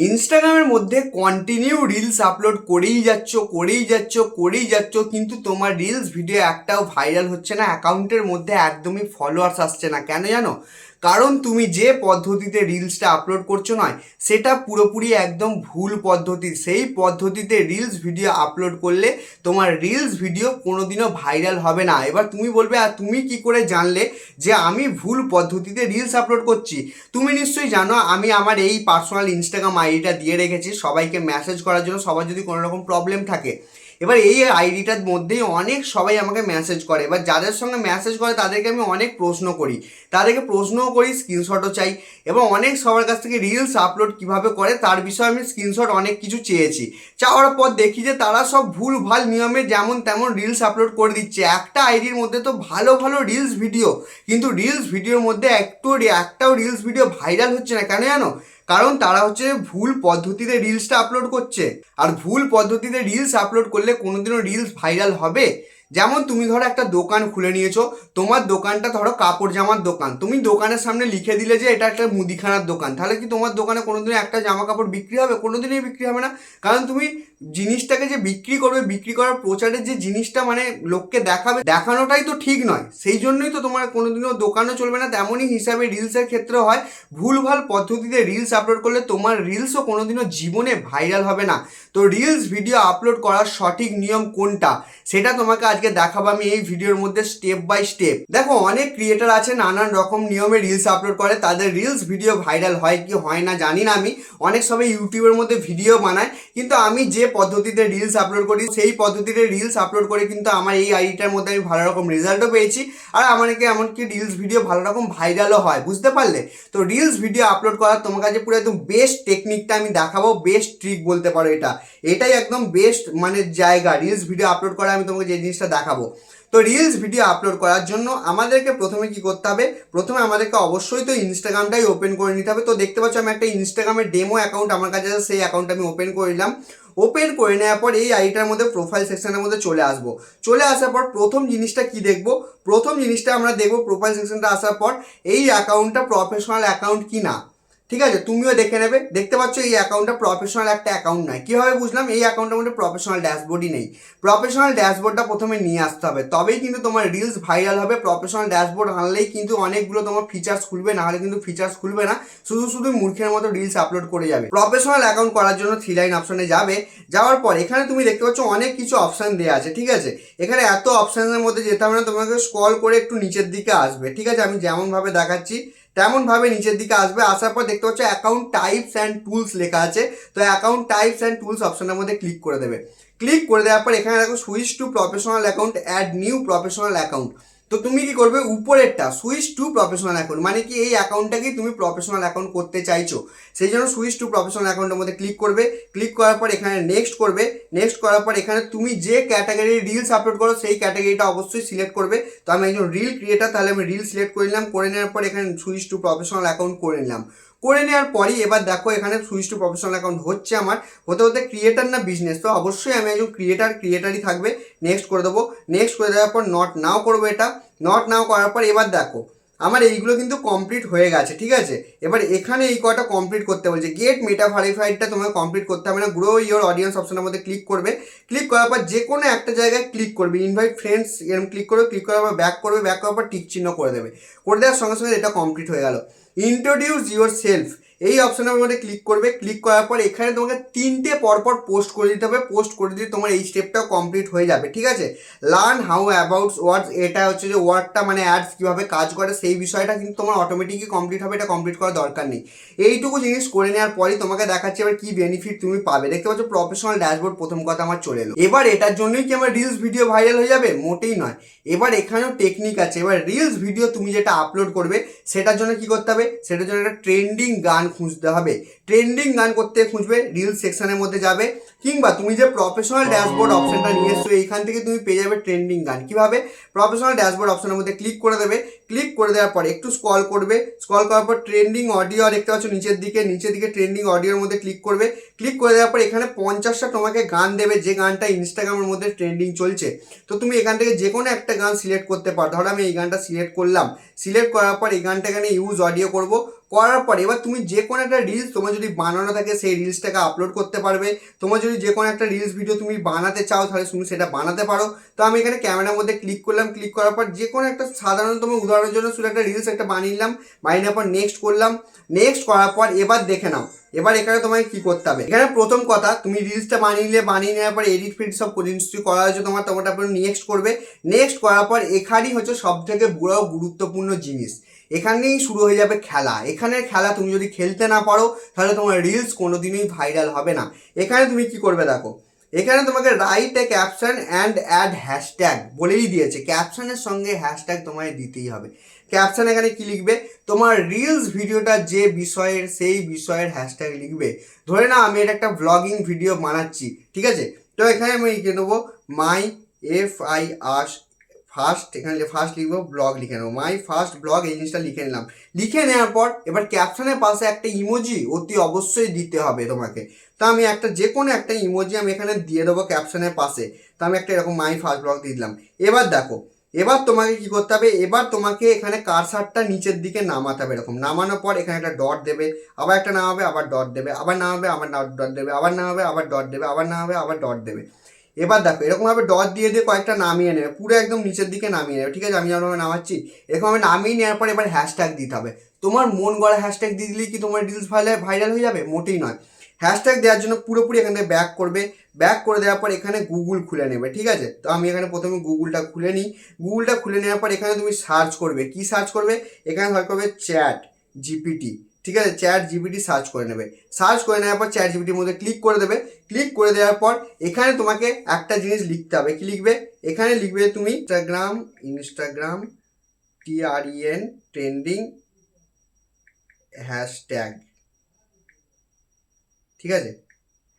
ইনস্টাগ্রামের মধ্যে continue reels upload করেই যাচ্ছ কিন্তু তোমার রিলস ভিডিও একটাও ভাইরাল হচ্ছে না, অ্যাকাউন্টের মধ্যে একদমই ফলোয়ার্স আসছে না। কেন জানো? কারণ তুমি যে পদ্ধতিতে রিলসটা আপলোড করছো নয়, সেটা পুরোপুরি একদম ভুল পদ্ধতি। সেই পদ্ধতিতে রিলস ভিডিও আপলোড করলে তোমার রিলস ভিডিও কোনোদিনও ভাইরাল হবে না। এবার তুমি বলবে, আর তুমি কি করে জানলে যে আমি ভুল পদ্ধতিতে রিলস আপলোড করছি? তুমি নিশ্চয়ই জানো আমি আমার এই পার্সোনাল ইনস্টাগ্রাম আইডিটা দিয়ে রেখেছি সবাইকে মেসেজ করার জন্য, সবার যদি কোনো রকম প্রবলেম থাকে। এবার এই আইডিটার মধ্যেই অনেক সবাই আমাকে মেসেজ করে। এবার যাদের সঙ্গে মেসেজ করে তাদেরকে আমি অনেক প্রশ্ন করি, স্ক্রিনশটও চাই, এবং অনেক সবার কাছ থেকে রিলস আপলোড কিভাবে করে তার বিষয়ে আমি স্ক্রিনশট অনেক কিছু চেয়েছি। চাওয়ার পর দেখি যে তারা সব ভুল ভাল নিয়মে যেমন তেমন রিলস আপলোড করে দিচ্ছে। একটা আইডির মধ্যে তো ভালো ভালো রিলস ভিডিও, কিন্তু রিলস ভিডিওর মধ্যে একটাও রিলস ভিডিও ভাইরাল হচ্ছে না। কেন জানো? কারণ তারা হচ্ছে ভুল পদ্ধতিতে রিলসটা আপলোড করছে। আর ভুল পদ্ধতিতে রিলস আপলোড করলে কোনোদিনও রিলস ভাইরাল হবে? যেমন তুমি ধরো একটা দোকান খুলে নিয়েছো, তোমার দোকানটা ধরো কাপড় জামার দোকান, তুমি দোকানের সামনে লিখে দিলে যে এটা একটা মুদিখানার দোকান, তাহলে কি তোমার দোকানে কোনোদিনও একটা জামা কাপড় বিক্রি হবে? কোনোদিনই বিক্রি হবে না। কারণ তুমি জিনিসটাকে যে বিক্রি করবে, বিক্রি করার প্রচারের যে জিনিসটা মানে লোককে দেখাবে, দেখানোটাই তো ঠিক নয়। সেই জন্যই তো তোমার কোনোদিনও দোকানও চলবে না। তেমনই হিসাবে রিলসের ক্ষেত্রে হয়, ভুলভাল পদ্ধতিতে রিলস আপলোড করলে তোমার রিলসও কোনোদিনও জীবনে ভাইরাল হবে না। তো রিলস ভিডিও আপলোড করার সঠিক নিয়ম কোনটা সেটা তোমাকে আজকে দেখাবো আমি এই ভিডিওর মধ্যে স্টেপ বাই স্টেপ। দেখো, অনেক ক্রিয়েটার আছে নানান রকম নিয়মে রিলস আপলোড করে, তাদের রিলস ভিডিও ভাইরাল হয় কি হয় না জানি না আমি। অনেক সবাই ইউটিউবের মধ্যে ভিডিও বানায়, কিন্তু আমি যে পদ্ধতিতে রিলস আপলোড করি সেই পদ্ধতিতে রিলস আপলোড করে কিন্তু আমার এই আইডিটার মধ্যে আমি ভালো রকম রেজাল্টও পেয়েছি। আর আমাকে এমনকি রিলস ভিডিও ভালো রকম ভাইরালও হয়, বুঝতে পারলে? তো রিলস ভিডিও আপলোড করার তোমার কাছে পুরো একদম বেস্ট টেকনিকটা আমি দেখাবো, বেস্ট ট্রিক বলতে পারো এটাই একদম বেস্ট মানে জায়গা রিলস ভিডিও আপলোড করা। আমি তোমাকে যে জিনিসটা দেখাবো, তো রিলস ভিডিও আপলোড করার জন্য আমাদেরকে প্রথমে কি করতে হবে? প্রথমে আমাদেরকে অবশ্যই তো ইনস্টাগ্রামটাই ওপেন করে নিতে হবে। তো দেখতে পাচ্ছ আমি একটা ইনস্টাগ্রামের ডেমো অ্যাকাউন্ট আমার কাছে আছে, সেই অ্যাকাউন্ট আমি ওপেন করে নিলাম। ওপেন করে নেওয়ার পর এই আইডিটার মধ্যে প্রোফাইল সেকশনের মধ্যে চলে আসবো। চলে আসার পর প্রথম জিনিসটা কি দেখবো? প্রথম জিনিসটা আমরা দেখবো প্রোফাইল সেকশনটা আসার পর এই অ্যাকাউন্টটা প্রফেশনাল অ্যাকাউন্ট কি না। ঠিক আছে, তুমিও দেখে নেবে। দেখতে পাচ্ছ এই অ্যাকাউন্টটা প্রফেশনাল একটা অ্যাকাউন্ট নয়। কীভাবে বুঝলাম? এই অ্যাকাউন্টের মধ্যে প্রফেশনাল ড্যাশবোর্ডই নেই। প্রফেশনাল ড্যাশবোর্ডটা প্রথমে নিয়ে আসতে হবে, তবেই কিন্তু তোমার রিলস ভাইরাল হবে। প্রফেশনাল ড্যাশবোর্ড আনলেই কিন্তু অনেকগুলো তোমার ফিচার্স খুলবে, না হলে কিন্তু ফিচার্স খুলবে না, শুধু শুধু মূর্খের মতো রিলস আপলোড করে যাবে। প্রফেশনাল অ্যাকাউন্ট করার জন্য থ্রি লাইন অপশনে যাবে। যাওয়ার পর এখানে তুমি দেখতে পাচ্ছ অনেক কিছু অপশান দেওয়া আছে। ঠিক আছে, এখানে এত অপশানের মধ্যে যেতে হবে না, তোমাকে স্ক্রল করে একটু নিচের দিকে আসবে। ঠিক আছে, আমি যেমনভাবে দেখাচ্ছি তেমনভাবে নিচের দিকে আসবে। আসার পর দেখতে পাচ্ছ অ্যাকাউন্ট টাইপস অ্যান্ড টুলস লেখা আছে। তো অ্যাকাউন্ট টাইপস অ্যান্ড টুলস অপশনের মধ্যে ক্লিক করে দেবে। ক্লিক করে দেওয়ার পর এখানে দেখো switch to professional account, add new professional account. তো তুমি কি করবে? উপরেরটা সুইচ টু প্রফেশনাল অ্যাকাউন্ট, মানে কি এই অ্যাকাউন্টটাকেই তুমি প্রফেশনাল অ্যাকাউন্ট করতে চাইছো, সেই জন্য সুইচ টু প্রফেশনাল অ্যাকাউন্টের মধ্যে ক্লিক করবে। ক্লিক করার পর এখানে নেক্সট করবে। নেক্সট করার পর এখানে তুমি যে ক্যাটাগরির রিলস আপলোড করো সেই ক্যাটাগরিটা অবশ্যই সিলেক্ট করবে। তো আমি একজন রিল ক্রিয়েটার, তাহলে আমি রিল সিলেক্ট করে নিলাম। করে নেওয়ার পর এখানে সুইচ টু প্রফেশনাল অ্যাকাউন্ট করে নিলাম। করে নেওয়ার পরই এবার দেখো এখানে সুইচ টু প্রফেশনাল অ্যাকাউন্ট হচ্ছে আমার। হতে হতে ক্রিয়েটার না বিজনেস, তো অবশ্যই আমি একজন ক্রিয়েটারই থাকবে। নেক্সট করে দেবো। নেক্সট করে দেওয়ার পর নট নাও করবো। এটা নট নাও করার পর এবার দেখো আমার এইগুলো কিন্তু কমপ্লিট হয়ে গেছে। ঠিক আছে, এবার এখানে এই কটা কমপ্লিট করতে বলছে। গেট মেটা ভেরিফাইডটা তোমাকে কমপ্লিট করতে হবে না। গ্রো ইওর অডিয়েন্স অপশনের মধ্যে ক্লিক করবে। ক্লিক করার পর যে কোনো একটা জায়গায় ক্লিক করবে, ইনভাইট ফ্রেন্ডস এরকম ক্লিক করবে। ক্লিক করার পর ব্যাক করবে। ব্যাক করার পর টিক চিহ্ন করে দেবে। করে দেওয়ার সঙ্গে সঙ্গে এটা কমপ্লিট হয়ে গেল। ইন্ট্রোডিউস ইউর সেলফ এই অপশনের মধ্যে ক্লিক করবে। ক্লিক করার পর এখানে তোমাকে তিনটে পরপর পোস্ট করে দিতে হবে। পোস্ট করে দিলে তোমার এই স্টেপটাও কমপ্লিট হয়ে যাবে। ঠিক আছে, লার্ন হাউ অ্যাবাউট ওয়ার্ডস, এটা হচ্ছে যে ওয়ার্ডটা মানে অ্যাডস কীভাবে কাজ করে সেই বিষয়টা কিন্তু তোমার অটোমেটিকই কমপ্লিট হবে। এটা কমপ্লিট করার দরকার নেই। এইটুকু জিনিস করে নেওয়ার পরই তোমাকে দেখাচ্ছি এবার কি বেনিফিট তুমি পাবে। দেখতে পাচ্ছ প্রফেশনাল ড্যাশবোর্ড প্রথম কথা আমার চলে এলো। এবার এটার জন্যই কি আমার রিলস ভিডিও ভাইরাল হয়ে যাবে? মোটেই নয়। এবার এখানেও টেকনিক আছে। এবার রিলস ভিডিও তুমি যেটা আপলোড করবে সেটার জন্য কি করতে হবে? সেটার জন্য একটা ট্রেন্ডিং গান খুঁজতে হবে। ট্রেন্ডিং গান করতে খুঁজবে, রিলস সেকশনের মধ্যে যাবে, কিংবা তুমি যে প্রফেশনাল ড্যাশবোর্ড অপশনটা নিয়ে এসছো এইখান থেকে তুমি পেয়ে যাবে ট্রেন্ডিং গান। কিভাবে? প্রফেশনাল ড্যাশবোর্ড অপশনের মধ্যে ক্লিক করে দেবে। ক্লিক করে দেওয়ার পর একটু স্ক্রল করবে। স্ক্রল করার পর ট্রেন্ডিং অডিও দেখতে পাচ্ছ নিচের দিকে ট্রেন্ডিং অডিওর মধ্যে ক্লিক করবে। ক্লিক করে দেওয়ার পর এখানে 50টা তোমাকে গান দেবে, যে গানটা ইনস্টাগ্রামের মধ্যে ট্রেন্ডিং চলছে। তো তুমি এখান থেকে যে কোনো একটা গান সিলেক্ট করতে পারো। ধরো আমি এই গানটা সিলেক্ট করলাম। সিলেক্ট করার পর এই গানটা এখানে ইউজ অডিও করবো। করার পর এবার তুমি যে কোনো একটা রিলস তোমার যদি বানানো থাকে সেই রিলসটাকে আপলোড করতে পারবে। তোমার যদি যে কোনো একটা রিলস ভিডিও তুমি বানাতে চাও তাহলে তুমি সেটা বানাতে পারো। তো আমি এখানে ক্যামেরার মধ্যে ক্লিক করলাম, ক্লিক করার পর যে কোনো একটা সাধারণতম উদাহরণের জন্য শুধু একটা রিলস একটা বানিয়ে নিলাম, বানিয়ে নেওয়ার পর নেক্সট করলাম। নেক্সট করার পর এবার দেখে নাও এবার এখানে তোমাকে কি করতে হবে। এখানে প্রথম কথা, তুমি রিলসটা বানিয়ে নেওয়ার পর এডিট ফেডিট সব নিশ্চয়ই করা হয়েছে তোমার, তারপর নেক্সট করবে। নেক্সট করার পর এখানেই হচ্ছে সব থেকে বড় গুরুত্বপূর্ণ জিনিস, এখানেই শুরু হয়ে যাবে খেলা। এখানের খেলা তুমি যদি খেলতে না পারো তাহলে তোমার রিলস কোনোদিনই ভাইরাল হবে না। এখানে তুমি কি করবে দেখো, এখানে তোমাকে write a caption and add hashtag বলেই দিয়েছে, ক্যাপশনের সঙ্গে হ্যাশট্যাগ তোমায় দিতেই হবে। ক্যাপশন এখানে কি লিখবে, তোমার রিলস ভিডিওটা যে বিষয়ের সেই বিষয়ের হ্যাশট্যাগ লিখবে। ধরে না আমি এটা একটা ব্লগিং ভিডিও বানাচ্ছি, ঠিক আছে, তো এখানে আমি লিখে নেবো মাই FIR ফার্স্ট, এখানে ফার্স্ট লিখবো, ব্লগ লিখে নেবো, মাই ফার্স্ট ব্লগ, এই জিনিসটা লিখে নিলাম। লিখে নেওয়ার পর এবার ক্যাপশনের পাশে একটা ইমোজি অতি অবশ্যই দিতে হবে তোমাকে। তো আমি একটা যে কোনো একটা ইমোজি আমি এখানে দিয়ে দেবো ক্যাপশনের পাশে। তো আমি একটা এরকম মাই ফার্স্ট ব্লগ দিয়ে দিলাম। এবার দেখো, এবার তোমাকে কি করতে হবে, এবার তোমাকে এখানে কারসারটা নিচের দিকে নামাতে হবে। এরকম নামানোর পর এখানে একটা ডট দেবে, আবার একটা নামাবে, আবার ডট দেবে, আবার নামাবে, আবার ডট দেবে, আবার নামাবে, আবার ডট দেবে, আবার নামাবে, আবার ডট দেবে। এবার দেখো এরকমভাবে ডট দিয়ে দিয়ে কয়েকটা নামিয়ে নেবে, পুরো একদম নিচের দিকে নামিয়ে নেবে, ঠিক আছে। আমি যেমন নামাচ্ছি এরকমভাবে নামিয়ে নেওয়ার পর এবার হ্যাশট্যাগ দিতে হবে। তোমার মন গড়া হ্যাশট্যাগ দিয়ে দিলেই কি তোমার রিলস ভাইরাল হয়ে যাবে? মোটেই নয়। হ্যাশট্যাগ দেওয়ার জন্য পুরোপুরি এখান থেকে ব্যাক করবে। ব্যাক করে দেওয়ার পর এখানে গুগল খুলে নেবে, ঠিক আছে। তো আমি এখানে প্রথমে গুগলটা খুলে নিই। গুগলটা খুলে নেওয়ার পর এখানে তুমি সার্চ করবে, কি সার্চ করবে, এখানে সার্চ করবে চ্যাট জিপিটি, ঠিক আছে, চ্যাট জিপিটি সার্চ করে নেবে। সার্চ করে নেওয়ার পর চ্যাট জিপিটির মধ্যে ক্লিক করে দেবে। ক্লিক করে দেওয়ার পর এখানে তোমাকে একটা জিনিস লিখতে হবে, কি লিখবে, এখানে লিখবে তুমি ইনস্টাগ্রাম ট্রেন্ডিং হ্যাশট্যাগ, ঠিক আছে,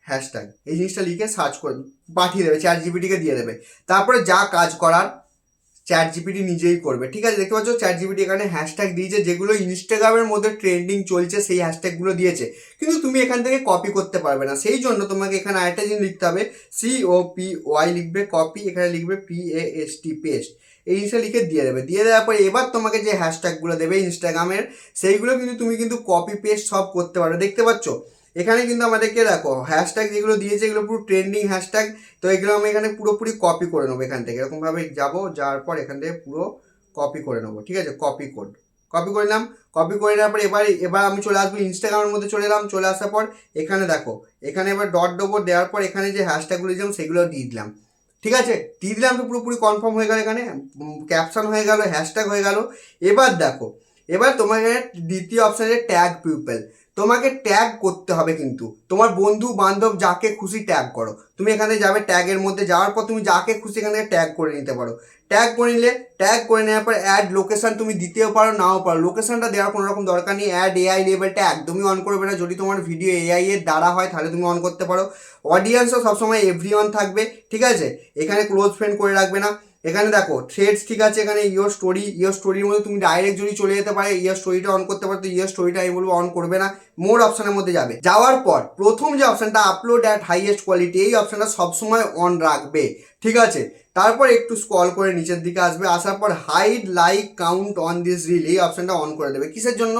হ্যাশট্যাগ, এই জিনিসটা লিখে সার্চ করে পাঠিয়ে দেবে, চ্যাট জিপিটিকে দিয়ে দেবে। তারপরে যা কাজ করার চ্যাট জিপিটি নিজেই করবে, ঠিক আছে। দেখতে পাচ্ছ চ্যাট জিপিটি এখানে হ্যাশট্যাগ দিয়েছে, যেগুলো ইনস্টাগ্রামের মধ্যে ট্রেন্ডিং চলছে সেই হ্যাশট্যাগুলো দিয়েছে, কিন্তু তুমি এখান থেকে কপি করতে পারবে না। সেই জন্য তোমাকে এখানে আরেকটা জিনিস লিখতে হবে, COPY লিখবে কপি, এখানে লিখবে PAST পেস্ট, এই জিনিসটা লিখে দিয়ে দেবে। দিয়ে দেওয়ার পরে এবার তোমাকে যে হ্যাশট্যাগুলো দেবে ইনস্টাগ্রামের, সেইগুলো কিন্তু তুমি কিন্তু কপি পেস্ট সব করতে পারবে। দেখতে পাচ্ছ এখানে কিন্তু আমাদেরকে দেখো হ্যাশট্যাগ যেগুলো দিয়েছে এগুলো পুরো ট্রেন্ডিং হ্যাশট্যাগ। তো এগুলো আমি এখানে পুরোপুরি কপি করে নেবো এখান থেকে, এরকমভাবে যাবো, যাওয়ার পর এখান থেকে পুরো কপি করে নেবো, ঠিক আছে। কপি করে নিলাম। কপি করে নেওয়ার পর এবার আমি চলে আসবো ইনস্টাগ্রামের মধ্যে, চলে এলাম। চলে আসার পর এখানে দেখো, এখানে এবার ডট দেবো, দেওয়ার পর এখানে যে হ্যাশট্যাগুলো দিলাম সেগুলো দিয়ে দিলাম, ঠিক আছে। দিয়ে দিলাম তো পুরোপুরি কনফার্ম হয়ে গেল, এখানে ক্যাপশন হয়ে গেল, হ্যাশট্যাগ হয়ে গেল। এবার দেখো, এবার তোমাকে দ্বিতীয় অপশানে ট্যাগ পিপল, তোমাকে ট্যাগ করতে হবে, কিন্তু তোমার বন্ধু বান্ধব যাকে খুশি ট্যাগ করো। তুমি এখানে যাবে, ট্যাগের মধ্যে যাওয়ার পর তুমি যাকে খুশি এখান থেকে ট্যাগ করে নিতে পারো। ট্যাগ করে নিলে, ট্যাগ করে নেওয়ার পর অ্যাড লোকেশন তুমি দিতেও পারো, নাও পারো। লোকেশনটা দেওয়ার কোনো রকম দরকার নেই। অ্যাড AI লেভেলটা একদমই অন করবে না, যদি তোমার ভিডিও AI এর দ্বারা হয় তাহলে তুমি অন করতে পারো। অডিয়েন্সও সবসময় এভরিওয়ান থাকবে, ঠিক আছে। এখানে ক্লোজ ফ্রেন্ড করে রাখবে না। এখানে দেখো থ্রেডস, ঠিক আছে। এখানে ইয়োর স্টোরির মধ্যে তুমি ডাইরেক্ট যদি চলে যেতে পারে, ইয়োর স্টোরিটা অন করতে পারো, তো ইয়োর স্টোরিটা আমি বলবো অন করবে না, মোর অপশনের মধ্যে যাবে। যাওয়ার পর প্রথম যে অপশনটা আপলোড অ্যাট হাইয়েস্ট কোয়ালিটি, এই অপশনটা সবসময় অন রাখবে, ঠিক আছে। তারপর একটু স্ক্রল করে নিচের দিকে আসবে, আসার পর hide like count on this reel, এই অপশনটা অন করে দেবে। কিসের জন্য?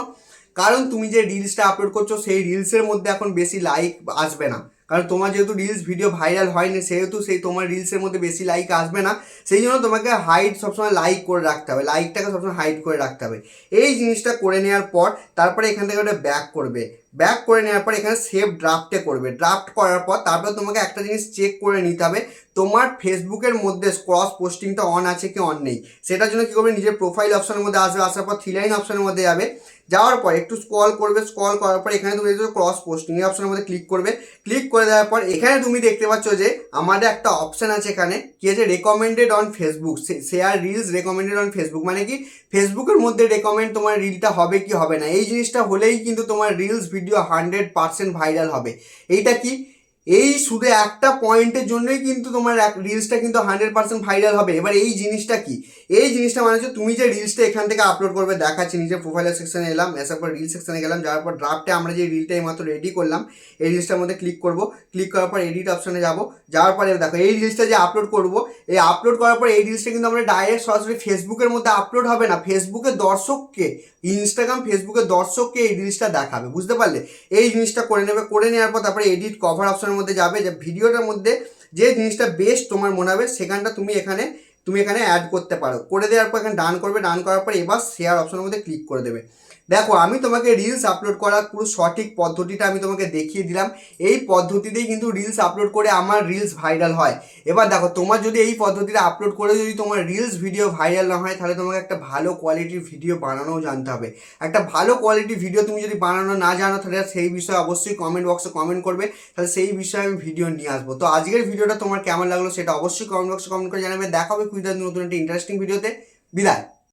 কারণ তুমি যে রিলসটা আপলোড করছো সেই রিলসের মধ্যে এখন বেশি লাইক আসবে না, কারণ তোমার যেহেতু রিলস ভিডিও ভাইরাল হয়নি, সেহেতু তোমার রিলসের মধ্যে বেশি লাইক আসবে না। সেই জন্য তোমাকে হাইড সবসময় লাইক করে রাখতে হবে, লাইকটাকে সবসময় হাইড করে রাখতে হবে। এই জিনিসটা করে নেওয়ার পর তারপরে এখান থেকে ওটা ব্যাক করবে। ব্যাক করে নেওয়ার পর এখানে সেভ ড্রাফটে করবে। ড্রাফট করার পর তারপর তোমাকে একটা জিনিস চেক করে নিতে হবে, তোমার ফেসবুকের মধ্যে ক্রস পোস্টিংটা অন আছে কি অন নেই। সেটার জন্য কী করবে, নিজের প্রোফাইল অপশনের মধ্যে আসবে, আসার পর 3 লাইন অপশনের মধ্যে যাবে। যাওয়ার পর একটু স্ক্রল করবে, স্ক্রল করার পর এখানে তুমি দেখছো ক্রস পোস্টিং, এই অপশনের মধ্যে ক্লিক করবে। ক্লিক করে দেওয়ার পর এখানে তুমি দেখতে পাচ্ছ যে আমাদের একটা অপশন আছে, এখানে কি আছে, recommended on Facebook, share reels recommended on Facebook, মানে কি ফেসবুকের মধ্যে রেকমেন্ড তোমার রিলটা হবে কি হবে না। এই জিনিসটা হলেই কিন্তু তোমার রিলস ভিডিও 100% ভাইরাল হবে। এইটা কি, এই শুধু একটা পয়েন্টের জন্যই কিন্তু তোমার রিলসটা কিন্তু 100% ভাইরাল হবে। এবার এই জিনিসটা কি, এই জিনিসটা মানে হচ্ছে তুমি যে রিলসটা এখান থেকে আপলোড করবে, দেখাচ্ছি নিজের প্রোফাইলের সেকশনে এলাম, আসার পর রিল সেকশনে গেলাম, যাওয়ার পর ড্রাফটে আমরা যে রিলটা এইমাত্র রেডি করলাম এই রিলসটার মধ্যে ক্লিক করব, ক্লিক করার পর এডিট অপশনে যাব, যাওয়ার পরে দেখো এই রিলসটা যে আপলোড করব, এই আপলোড করার পর এই রিলসটা কিন্তু আমরা ডাইরেক্ট সরাসরি ফেসবুকের মধ্যে আপলোড হবে না, ফেসবুকের দর্শককে, ইনস্টাগ্রাম ফেসবুকের দর্শককে এই রিলসটা দেখাবে, বুঝতে পারলে? এই জিনিসটা করে নেবে, করে নেওয়ার পর তারপরে এডিট কভার অপশনের মধ্যে যাবে, যে ভিডিওটার মধ্যে যে জিনিসটা বেস্ট তোমার মনে হবে সেখানটা তুমি এখানে অ্যাড করতে পারো, করে দেওয়ার পর এখানে ডান করবে, ডান করার পর এবার শেয়ার অপশনের মধ্যে ক্লিক করে দেবে। দেখো আমি তোমাকে রিলস আপলোড করার পুরো সঠিক পদ্ধতিটা আমি তোমাকে দেখিয়ে দিলাম, এই পদ্ধতিতেই কিন্তু রিলস আপলোড করে আমার রিলস ভাইরাল হয়। এবার দেখো তোমার যদি এই পদ্ধতিটা আপলোড করে যদি তোমার রিলস ভিডিও ভাইরাল না হয়, তাহলে তোমাকে একটা ভালো কোয়ালিটির ভিডিও বানানোও জানতে হবে। একটা ভালো কোয়ালিটির ভিডিও তুমি যদি বানানো না জানো, তাহলে সেই বিষয়ে অবশ্যই কমেন্ট বক্সে কমেন্ট করবে, তাহলে সেই বিষয়ে আমি ভিডিও নিয়ে আসবো। তো আজকের ভিডিওটা তোমার কেমন লাগলো সেটা অবশ্যই কমেন্ট বক্সে কমেন্ট করে জানাবে। দেখা হবে নতুন একটা ইন্টারেস্টিং ভিডিওতে। বিদায়।